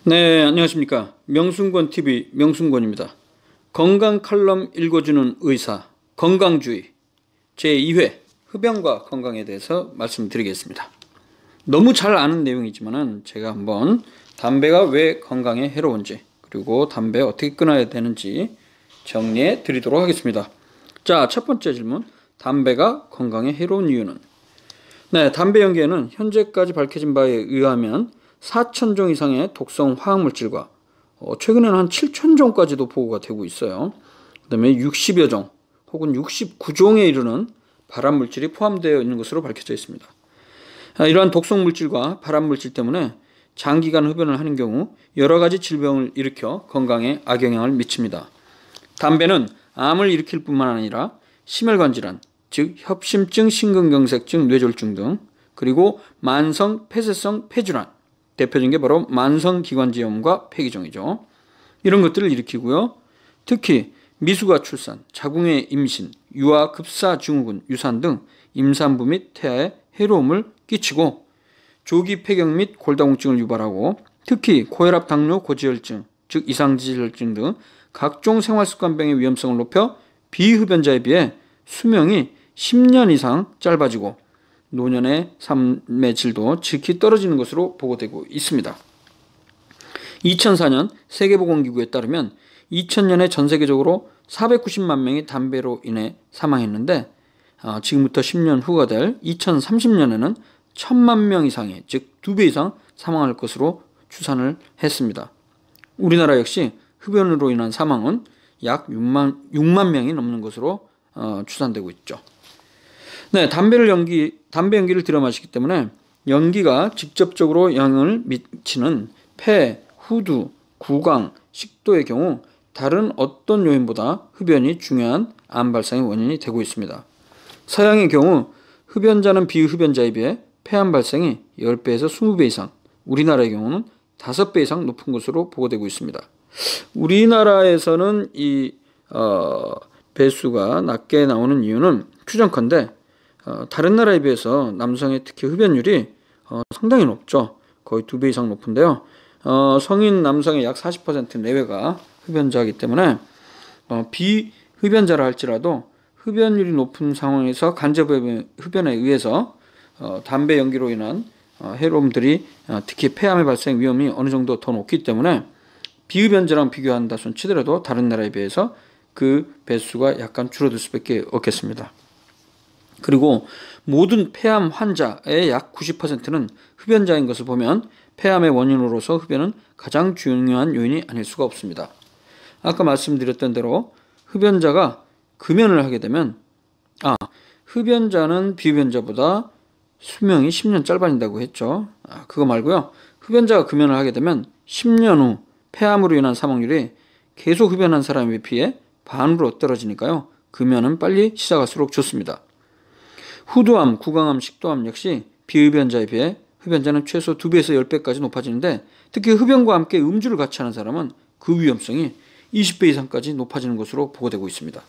네, 안녕하십니까. 명순권TV 명순권입니다. 건강 칼럼 읽어주는 의사, 건강주의 제2회 흡연과 건강에 대해서 말씀드리겠습니다. 너무 잘 아는 내용이지만 제가 한번 담배가 왜 건강에 해로운지, 그리고 담배 어떻게 끊어야 되는지 정리해 드리도록 하겠습니다. 자, 첫 번째 질문. 담배가 건강에 해로운 이유는? 네, 담배 연기에는 현재까지 밝혀진 바에 의하면 4,000종 이상의 독성 화학물질과 최근에는 한 7,000종까지도 보고가 되고 있어요. 그 다음에 60여 종 혹은 69종에 이르는 발암물질이 포함되어 있는 것으로 밝혀져 있습니다. 이러한 독성물질과 발암물질 때문에 장기간 흡연을 하는 경우 여러 가지 질병을 일으켜 건강에 악영향을 미칩니다. 담배는 암을 일으킬 뿐만 아니라 심혈관 질환, 즉 협심증, 심근경색증, 뇌졸중 등, 그리고 만성 폐쇄성 폐질환, 대표적인 게 바로 만성기관지염과 폐기종이죠. 이런 것들을 일으키고요. 특히 미숙아 출산, 자궁의 임신, 유아 급사 증후군, 유산 등 임산부 및 태아에 해로움을 끼치고 조기 폐경 및 골다공증을 유발하고, 특히 고혈압, 당뇨, 고지혈증, 즉 이상지혈증 등 각종 생활습관병의 위험성을 높여 비흡연자에 비해 수명이 10년 이상 짧아지고 노년의 삶의 질도 지극히 떨어지는 것으로 보고되고 있습니다. 2004년 세계보건기구에 따르면 2000년에 전 세계적으로 490만 명이 담배로 인해 사망했는데, 지금부터 10년 후가 될 2030년에는 1000만 명 이상이, 즉 2배 이상 사망할 것으로 추산을 했습니다. 우리나라 역시 흡연으로 인한 사망은 약 6만 명이 넘는 것으로 추산되고 있죠. 네, 담배 연기를 들여 마시기 때문에 연기가 직접적으로 영향을 미치는 폐, 후두, 구강, 식도의 경우 다른 어떤 요인보다 흡연이 중요한 암 발생의 원인이 되고 있습니다. 서양의 경우 흡연자는 비흡연자에 비해 폐암 발생이 10배에서 20배 이상, 우리나라의 경우는 5배 이상 높은 것으로 보고되고 있습니다. 우리나라에서는 이 배수가 낮게 나오는 이유는 추정컨대 다른 나라에 비해서 남성의 특히 흡연율이 상당히 높죠. 거의 2배 이상 높은데요. 성인 남성의 약 40% 내외가 흡연자이기 때문에 비흡연자라 할지라도 흡연율이 높은 상황에서 간접 흡연에 의해서 담배 연기로 인한 해로움들이, 특히 폐암의 발생 위험이 어느 정도 더 높기 때문에 비흡연자랑 비교한다 손 치더라도 다른 나라에 비해서 그 배수가 약간 줄어들 수밖에 없겠습니다. 그리고 모든 폐암 환자의 약 90%는 흡연자인 것을 보면 폐암의 원인으로서 흡연은 가장 중요한 요인이 아닐 수가 없습니다. 아까 말씀드렸던 대로 흡연자가 금연을 하게 되면 흡연자는 비흡연자보다 수명이 10년 짧아진다고 했죠. 그거 말고요. 흡연자가 금연을 하게 되면 10년 후 폐암으로 인한 사망률이 계속 흡연한 사람에 비해 반으로 떨어지니까요. 금연은 빨리 시작할수록 좋습니다. 후두암, 구강암, 식도암 역시 비흡연자에 비해 흡연자는 최소 2배에서 10배까지 높아지는데, 특히 흡연과 함께 음주를 같이 하는 사람은 그 위험성이 20배 이상까지 높아지는 것으로 보고되고 있습니다.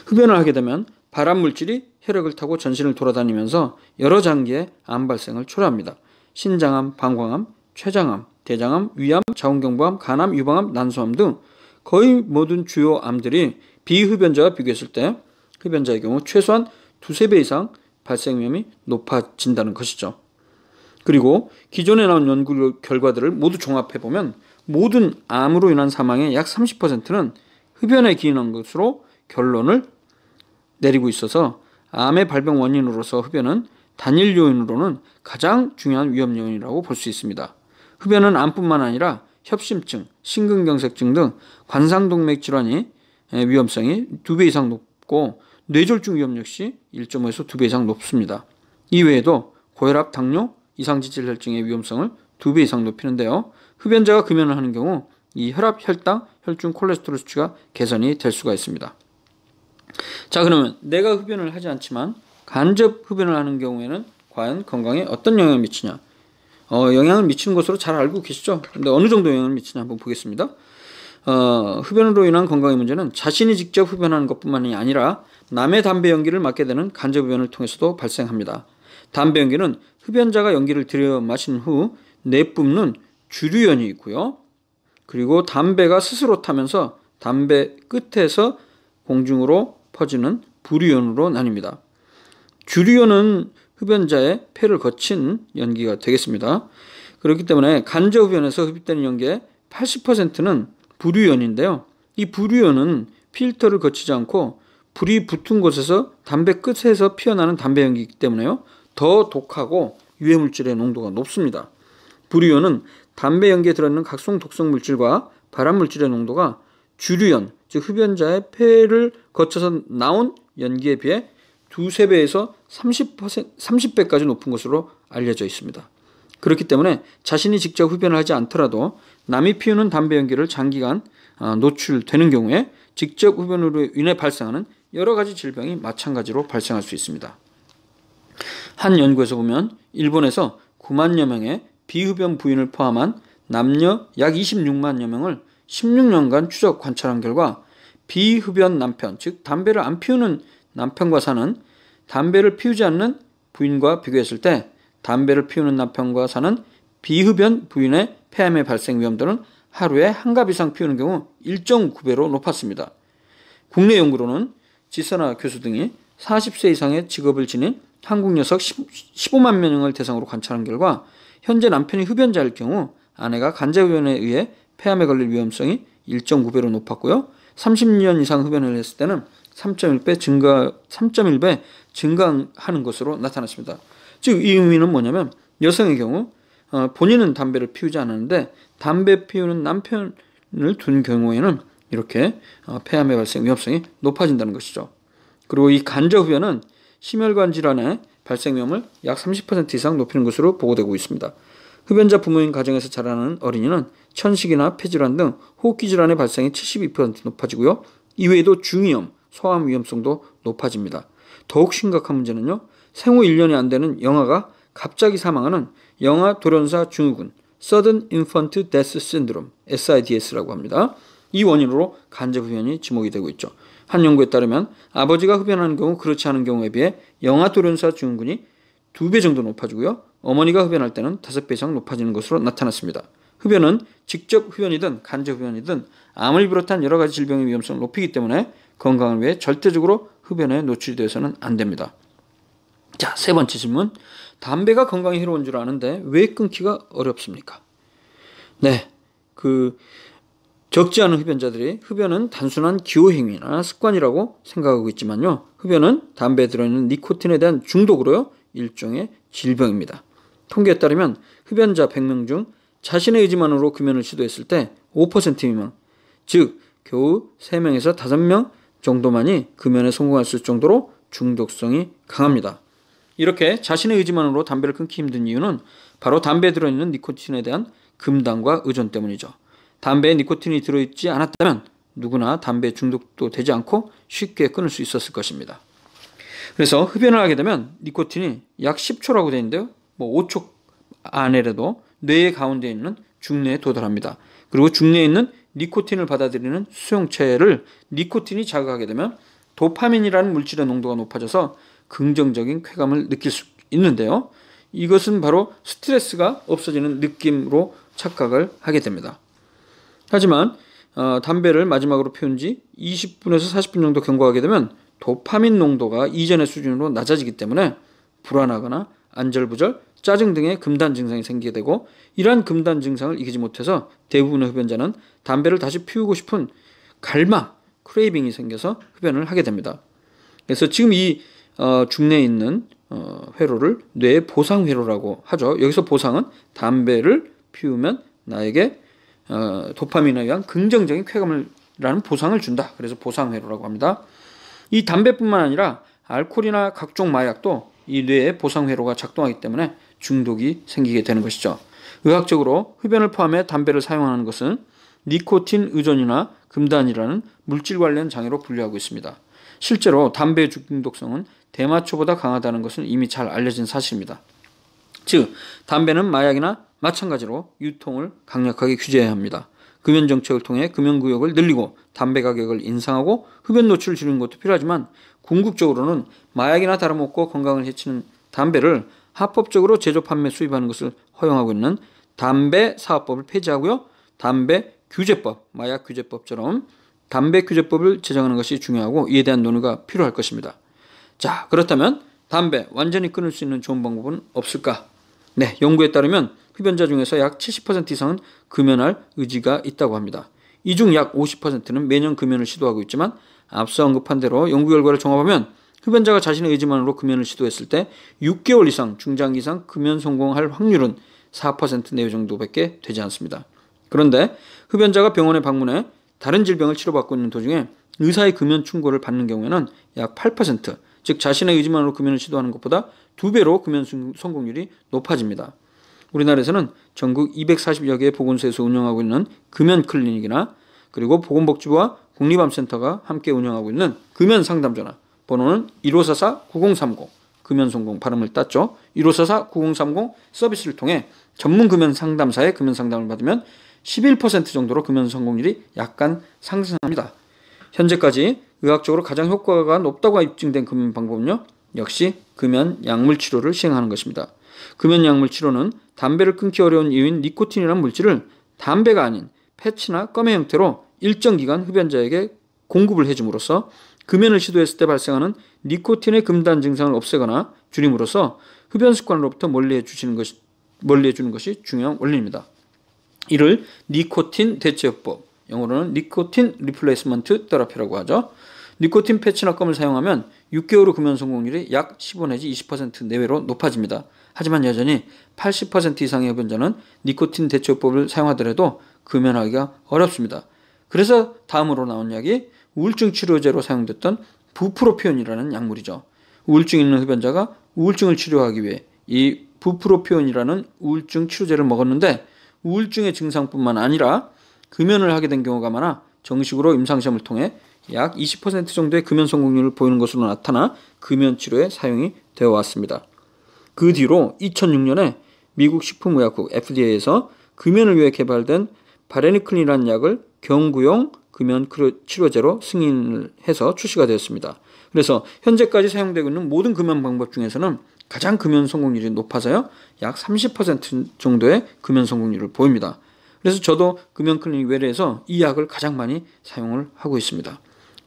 흡연을 하게 되면 발암물질이 혈액을 타고 전신을 돌아다니면서 여러 장기의 암 발생을 초래합니다. 신장암, 방광암, 췌장암, 대장암, 위암, 자궁경부암, 간암, 유방암, 난소암 등 거의 모든 주요 암들이 비흡연자와 비교했을 때 흡연자의 경우 최소한 2~3배 이상 발생 위험이 높아진다는 것이죠. 그리고 기존에 나온 연구 결과들을 모두 종합해보면 모든 암으로 인한 사망의 약 30%는 흡연에 기인한 것으로 결론을 내리고 있어서 암의 발병 원인으로서 흡연은 단일 요인으로는 가장 중요한 위험 요인이라고 볼 수 있습니다. 흡연은 암뿐만 아니라 협심증, 심근경색증 등 관상동맥 질환이 위험성이 2배 이상 높고 뇌졸중 위험 역시 1.5에서 2배 이상 높습니다. 이외에도 고혈압, 당뇨, 이상지질혈증의 위험성을 2배 이상 높이는데요. 흡연자가 금연을 하는 경우 이 혈압, 혈당, 혈중, 콜레스테롤 수치가 개선이 될 수가 있습니다. 자, 그러면 내가 흡연을 하지 않지만 간접 흡연을 하는 경우에는 과연 건강에 어떤 영향을 미치냐? 영향을 미치는 것으로 잘 알고 계시죠? 근데 어느 정도 영향을 미치냐 한번 보겠습니다. 흡연으로 인한 건강의 문제는 자신이 직접 흡연하는 것뿐만이 아니라 남의 담배 연기를 맡게 되는 간접 흡연을 통해서도 발생합니다. 담배 연기는 흡연자가 연기를 들여 마신 후 내뿜는 주류연이 있고요. 그리고 담배가 스스로 타면서 담배 끝에서 공중으로 퍼지는 부류연으로 나뉩니다. 주류연은 흡연자의 폐를 거친 연기가 되겠습니다. 그렇기 때문에 간접흡연에서 흡입되는 연기의 80%는 부류연인데요. 이 부류연은 필터를 거치지 않고 불이 붙은 곳에서 담배 끝에서 피어나는 담배 연기이기 때문에요. 더 독하고 유해물질의 농도가 높습니다. 부류연은 담배 연기에 들어있는 각종 독성 물질과 발암물질의 농도가 주류연, 즉 흡연자의 폐를 거쳐서 나온 연기에 비해 두세 배에서 30배까지 높은 것으로 알려져 있습니다. 그렇기 때문에 자신이 직접 흡연을 하지 않더라도 남이 피우는 담배 연기를 장기간 노출되는 경우에 직접 흡연으로 인해 발생하는 여러 가지 질병이 마찬가지로 발생할 수 있습니다. 한 연구에서 보면 일본에서 9만여 명의 비흡연 부인을 포함한 남녀 약 26만여 명을 16년간 추적 관찰한 결과 비흡연 남편, 즉 담배를 안 피우는 남편과 사는 담배를 피우지 않는 부인과 비교했을 때 담배를 피우는 남편과 사는 비흡연 부인의 폐암의 발생 위험도는 하루에 한 갑 이상 피우는 경우 1.9배로 높았습니다. 국내 연구로는 지선아 교수 등이 40세 이상의 직업을 지닌 한국 여성 15만 명을 대상으로 관찰한 결과 현재 남편이 흡연자일 경우 아내가 간접흡연에 의해 폐암에 걸릴 위험성이 1.9배로 높았고요. 30년 이상 흡연을 했을 때는 3.1배 증가하는 것으로 나타났습니다. 즉 이 의미는 뭐냐면 여성의 경우 본인은 담배를 피우지 않았는데 담배 피우는 남편을 둔 경우에는 이렇게 폐암의 발생 위험성이 높아진다는 것이죠. 그리고 이 간접흡연은 심혈관 질환의 발생 위험을 약 30% 이상 높이는 것으로 보고되고 있습니다. 흡연자 부모인 가정에서 자라는 어린이는 천식이나 폐질환 등 호흡기 질환의 발생이 72% 높아지고요. 이외에도 중이염, 소암 위험성도 높아집니다. 더욱 심각한 문제는요. 생후 1년이 안 되는 영아가 갑자기 사망하는 영아 돌연사 증후군, Sudden Infant Death Syndrome, SIDS라고 합니다. 이 원인으로 간접흡연이 지목이 되고 있죠. 한 연구에 따르면 아버지가 흡연하는 경우 그렇지 않은 경우에 비해 영아 돌연사 증후군이 2배 정도 높아지고요. 어머니가 흡연할 때는 5배 이상 높아지는 것으로 나타났습니다. 흡연은 직접 흡연이든 간접 흡연이든 암을 비롯한 여러 가지 질병의 위험성을 높이기 때문에 건강을 위해 절대적으로 흡연에 노출되어서는 안 됩니다. 자, 세 번째 질문. 담배가 건강에 해로운 줄 아는데 왜 끊기가 어렵습니까? 네, 적지 않은 흡연자들이 흡연은 단순한 기호행위나 습관이라고 생각하고 있지만요. 흡연은 담배에 들어있는 니코틴에 대한 중독으로요. 일종의 질병입니다. 통계에 따르면 흡연자 100명 중 자신의 의지만으로 금연을 시도했을 때 5% 미만, 즉 겨우 3명에서 5명 정도만이 금연에 성공할 수 있을 정도로 중독성이 강합니다. 이렇게 자신의 의지만으로 담배를 끊기 힘든 이유는 바로 담배에 들어있는 니코틴에 대한 금단과 의존 때문이죠. 담배에 니코틴이 들어있지 않았다면 누구나 담배에 중독도 되지 않고 쉽게 끊을 수 있었을 것입니다. 그래서 흡연을 하게 되면 니코틴이 약 10초라고 되어 있는데요. 5초 안에라도 뇌의 가운데 있는 중뇌에 도달합니다. 그리고 중뇌에 있는 니코틴을 받아들이는 수용체를 니코틴이 자극하게 되면 도파민이라는 물질의 농도가 높아져서 긍정적인 쾌감을 느낄 수 있는데요. 이것은 바로 스트레스가 없어지는 느낌으로 착각을 하게 됩니다. 하지만 담배를 마지막으로 피운 지 20분에서 40분 정도 경과하게 되면 도파민 농도가 이전의 수준으로 낮아지기 때문에 불안하거나 안절부절, 짜증 등의 금단 증상이 생기게 되고 이러한 금단 증상을 이기지 못해서 대부분의 흡연자는 담배를 다시 피우고 싶은 갈망, 크레이빙이 생겨서 흡연을 하게 됩니다. 그래서 지금 이 중뇌에 있는 회로를 뇌의 보상회로라고 하죠. 여기서 보상은 담배를 피우면 나에게 도파민에 의한 긍정적인 쾌감을 라는 보상을 준다. 그래서 보상회로라고 합니다. 이 담배뿐만 아니라 알코올이나 각종 마약도 이 뇌의 보상회로가 작동하기 때문에 중독이 생기게 되는 것이죠. 의학적으로 흡연을 포함해 담배를 사용하는 것은 니코틴 의존이나 금단이라는 물질 관련 장애로 분류하고 있습니다. 실제로 담배의 중독성은 대마초보다 강하다는 것은 이미 잘 알려진 사실입니다. 즉, 담배는 마약이나 마찬가지로 유통을 강력하게 규제해야 합니다. 금연 정책을 통해 금연구역을 늘리고 담배 가격을 인상하고 흡연 노출을 줄이는 것도 필요하지만 궁극적으로는 마약이나 다름없고 건강을 해치는 담배를 합법적으로 제조, 판매, 수입하는 것을 허용하고 있는 담배 사업법을 폐지하고요. 담배 규제법, 마약 규제법처럼 담배 규제법을 제정하는 것이 중요하고 이에 대한 논의가 필요할 것입니다. 자, 그렇다면 담배 완전히 끊을 수 있는 좋은 방법은 없을까? 네, 연구에 따르면 흡연자 중에서 약 70% 이상은 금연할 의지가 있다고 합니다. 이 중 약 50%는 매년 금연을 시도하고 있지만 앞서 언급한 대로 연구 결과를 종합하면 흡연자가 자신의 의지만으로 금연을 시도했을 때 6개월 이상 중장기상 금연 성공할 확률은 4% 내외 정도밖에 되지 않습니다. 그런데 흡연자가 병원에 방문해 다른 질병을 치료받고 있는 도중에 의사의 금연 충고를 받는 경우에는 약 8%, 즉 자신의 의지만으로 금연을 시도하는 것보다 2배로 금연 성공률이 높아집니다. 우리나라에서는 전국 240여 개의 보건소에서 운영하고 있는 금연 클리닉이나 그리고 보건복지부와 국립암센터가 함께 운영하고 있는 금연 상담전화, 번호는 1544-9030, 금연 성공 발음을 땄죠. 1544-9030 서비스를 통해 전문 금연 상담사의 금연 상담을 받으면 11% 정도로 금연 성공률이 약간 상승합니다. 현재까지 의학적으로 가장 효과가 높다고 입증된 금연 방법은요, 역시 금연 약물 치료를 시행하는 것입니다. 금연 약물 치료는 담배를 끊기 어려운 이유인 니코틴이라는 물질을 담배가 아닌 패치나 껌의 형태로 일정 기간 흡연자에게 공급을 해줌으로써 금연을 시도했을 때 발생하는 니코틴의 금단 증상을 없애거나 줄임으로써 흡연 습관으로부터 멀리해 주는 것이 중요한 원리입니다. 이를 니코틴 대체요법, 영어로는 니코틴 리플레이스먼트 테라피라고 하죠. 니코틴 패치나 껌을 사용하면 6개월 후 금연 성공률이 약 15 내지 20% 내외로 높아집니다. 하지만 여전히 80% 이상의 흡연자는 니코틴 대체요법을 사용하더라도 금연하기가 어렵습니다. 그래서 다음으로 나온 약이 우울증 치료제로 사용됐던 부프로피온이라는 약물이죠. 우울증 있는 흡연자가 우울증을 치료하기 위해 이 부프로피온이라는 우울증 치료제를 먹었는데 우울증의 증상뿐만 아니라 금연을 하게 된 경우가 많아 정식으로 임상시험을 통해 약 20% 정도의 금연 성공률을 보이는 것으로 나타나 금연 치료에 사용이 되어 왔습니다. 그 뒤로 2006년에 미국 식품의약국 FDA에서 금연을 위해 개발된 바레니클린이라는 약을 경구용 금연 치료제로 승인을 해서 출시가 되었습니다. 그래서 현재까지 사용되고 있는 모든 금연 방법 중에서는 가장 금연 성공률이 높아서요, 약 30% 정도의 금연 성공률을 보입니다. 그래서 저도 금연 클리닉 외래에서 이 약을 가장 많이 사용을 하고 있습니다.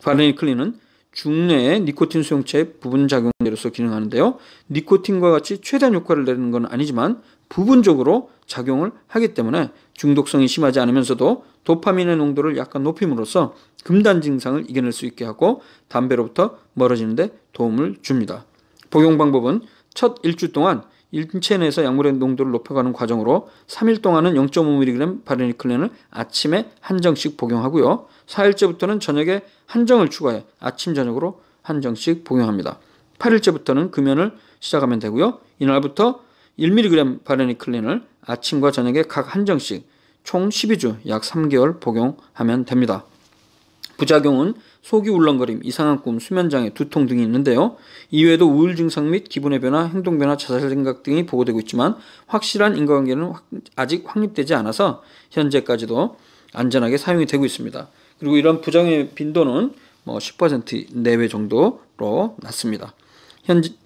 바레니클린은 중뇌의 니코틴 수용체의 부분 작용제로서 기능하는데요. 니코틴과 같이 최대한 효과를 내는 건 아니지만 부분적으로 작용을 하기 때문에 중독성이 심하지 않으면서도 도파민의 농도를 약간 높임으로써 금단 증상을 이겨낼 수 있게 하고 담배로부터 멀어지는 데 도움을 줍니다. 복용 방법은 첫 일주 동안 인체 내에서 약물의 농도를 높여가는 과정으로 3일 동안은 0.5mg 바레니클린을 아침에 한 정씩 복용하고요. 4일째부터는 저녁에 한 정을 추가해 아침 저녁으로 한 정씩 복용합니다. 8일째부터는 금연을 시작하면 되고요. 이날부터 1mg 바레니클린을 아침과 저녁에 각 한 정씩 총 12주 약 3개월 복용하면 됩니다. 부작용은 속이 울렁거림, 이상한 꿈, 수면장애, 두통 등이 있는데요. 이외에도 우울 증상 및 기분의 변화, 행동 변화, 자살 생각 등이 보고되고 있지만 확실한 인과관계는 아직 확립되지 않아서 현재까지도 안전하게 사용이 되고 있습니다. 그리고 이런 부작용의 빈도는 10% 내외 정도로 낮습니다.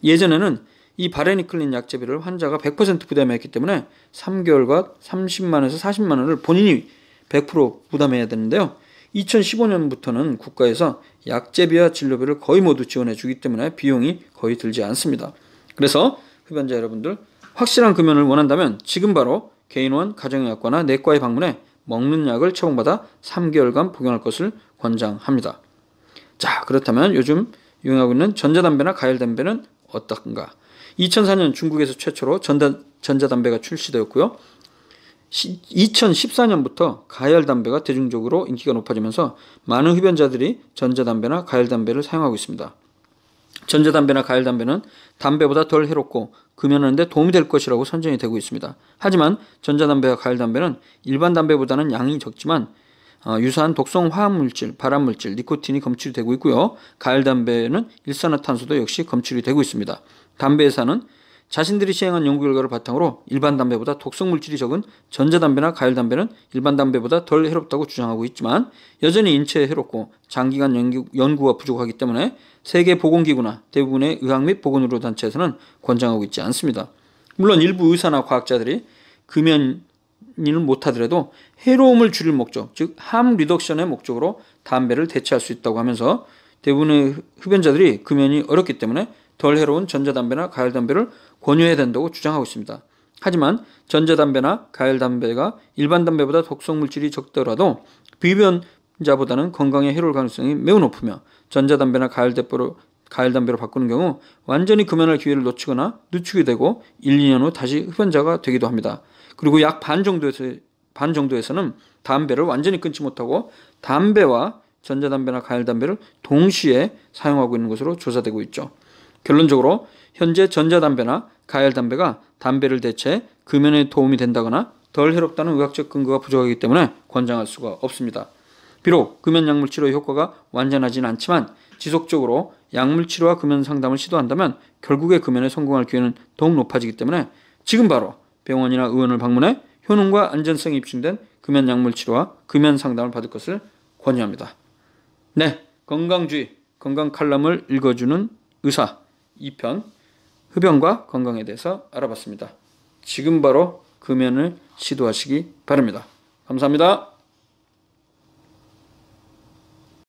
예전에는 이 바레니클린 약제비를 환자가 100% 부담했기 때문에 3개월과 30만원에서 40만원을 본인이 100% 부담해야 되는데요. 2015년부터는 국가에서 약제비와 진료비를 거의 모두 지원해 주기 때문에 비용이 거의 들지 않습니다. 그래서 흡연자 여러분들, 확실한 금연을 원한다면 지금 바로 개인원 가정의학과나 내과에 방문해 먹는 약을 처방받아 3개월간 복용할 것을 권장합니다. 자, 그렇다면 요즘 유행하고 있는 전자담배나 가열담배는 어떤가? 2004년 중국에서 최초로 전자담배가 출시되었고요. 2014년부터 가열담배가 대중적으로 인기가 높아지면서 많은 흡연자들이 전자담배나 가열담배를 사용하고 있습니다. 전자담배나 가열담배는 담배보다 덜 해롭고 금연하는 데 도움이 될 것이라고 선전이 되고 있습니다. 하지만 전자담배와 가열담배는 일반 담배보다는 양이 적지만 유사한 독성 화합물질, 발암물질, 니코틴이 검출이 되고 있고요. 가열담배는 일산화탄소도 역시 검출이 되고 있습니다. 담배 회사는 자신들이 시행한 연구 결과를 바탕으로 일반 담배보다 독성 물질이 적은 전자담배나 가열담배는 일반 담배보다 덜 해롭다고 주장하고 있지만 여전히 인체에 해롭고 장기간 연구가 부족하기 때문에 세계보건기구나 대부분의 의학 및 보건의료단체에서는 권장하고 있지 않습니다. 물론 일부 의사나 과학자들이 금연 일을 못하더라도 해로움을 줄일 목적, 즉 함 리덕션의 목적으로 담배를 대체할 수 있다고 하면서 대부분의 흡연자들이 금연이 어렵기 때문에 덜 해로운 전자담배나 가열담배를 권유해야 된다고 주장하고 있습니다. 하지만 전자담배나 가열담배가 일반 담배보다 독성물질이 적더라도 비흡연자보다는 건강에 해로울 가능성이 매우 높으며 전자담배나 가열담배로 바꾸는 경우 완전히 금연할 기회를 놓치거나 늦추게 되고 1, 2년 후 다시 흡연자가 되기도 합니다. 그리고 약 반 정도에서는 담배를 완전히 끊지 못하고 담배와 전자담배나 가열담배를 동시에 사용하고 있는 것으로 조사되고 있죠. 결론적으로 현재 전자담배나 가열담배가 담배를 대체해 금연에 도움이 된다거나 덜 해롭다는 의학적 근거가 부족하기 때문에 권장할 수가 없습니다. 비록 금연 약물 치료의 효과가 완전하지는 않지만 지속적으로 약물 치료와 금연 상담을 시도한다면 결국에 금연에 성공할 기회는 더욱 높아지기 때문에 지금 바로 병원이나 의원을 방문해 효능과 안전성이 입증된 금연 약물 치료와 금연 상담을 받을 것을 권유합니다. 네, 건강주의, 건강 칼럼을 읽어주는 의사 2편 흡연과 건강에 대해서 알아봤습니다. 지금 바로 금연을 시도하시기 바랍니다. 감사합니다.